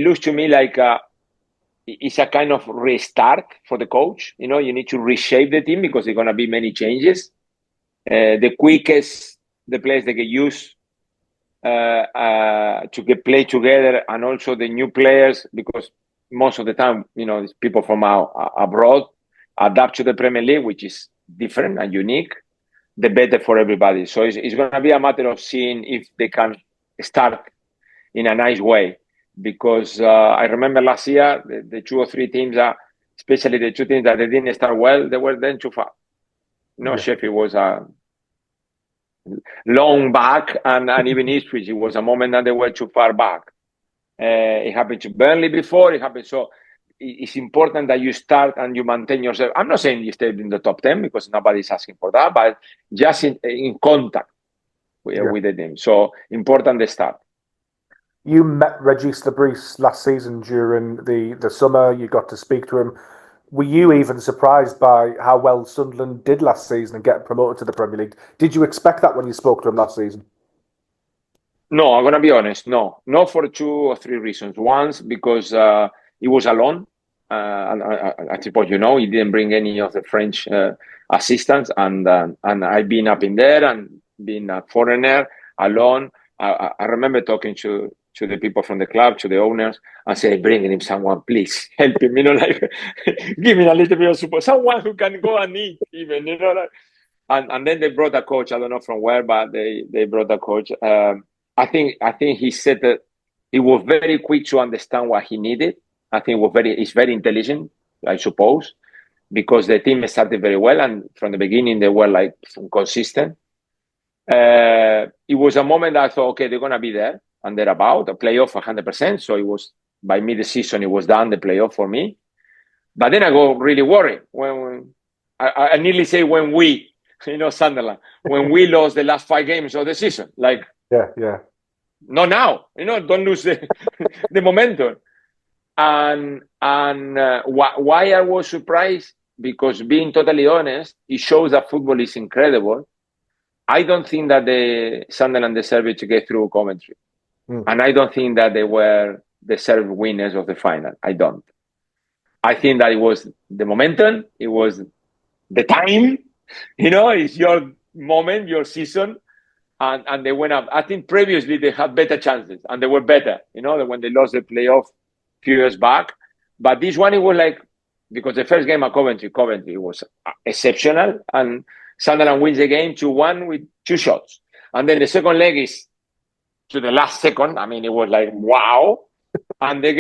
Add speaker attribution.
Speaker 1: looks to me like it's a kind of restart for the coach. You need to reshape the team because there are going to be many changes. The quickest the players they get used to get play together, and also the new players, because most of the time, these people from abroad adapt to the Premier League, which is different and unique, the better for everybody. So it's going to be a matter of seeing if they can start in a nice way. Because I remember last year, the 2 or 3 teams, especially the 2 teams that they didn't start well, they were then too far. Sheffield was a long back, and even Ipswich, it was a moment that they were too far back. It happened to Burnley before, it happened. So it's important that you start and you maintain yourself. I'm not saying you stay in the top 10 because nobody's asking for that, but just in contact with the team. So important the start.
Speaker 2: You met Regis Lebris last season during the summer. You got to speak to him. Were you even surprised by how well Sunderland did last season and get promoted to the Premier League? Did you expect that when you spoke to him last season?
Speaker 1: No, I'm going to be honest. No, not for 2 or 3 reasons. One, because he was alone. I suppose he didn't bring any of the French assistants, and I've been up in there and being a foreigner alone. I remember talking to the people from the club, to the owners, and say, bring him someone, please help him, give me a little bit of support, someone who can go and eat even, and then they brought a coach. I don't know from where, but they brought a coach. I think he said that he was very quick to understand what he needed. I think he's very intelligent, I suppose, because the team started very well, and from the beginning they were consistent. It was a moment that I thought, okay, they're going to be there and they're about a playoff 100%. So it was by mid-season, it was done, the playoff for me. But then I got really worried when I nearly say when we, Sunderland, when we lost the last 5 games of the season,
Speaker 2: yeah.
Speaker 1: Not now, don't lose the momentum. And why I was surprised, because being totally honest, it shows that football is incredible. I don't think that the Sunderland deserved to get through Coventry. And I don't think that they were deserved winners of the final. I don't. I think that it was the momentum. It was the time. It's your moment, your season. And they went up. I think previously they had better chances and they were better, than when they lost the playoff a few years back. But this one, it was because the first game at Coventry was exceptional. And Sunderland wins the game 2-1 with 2 shots. And then the second leg is to the last second. I mean, it was wow. And they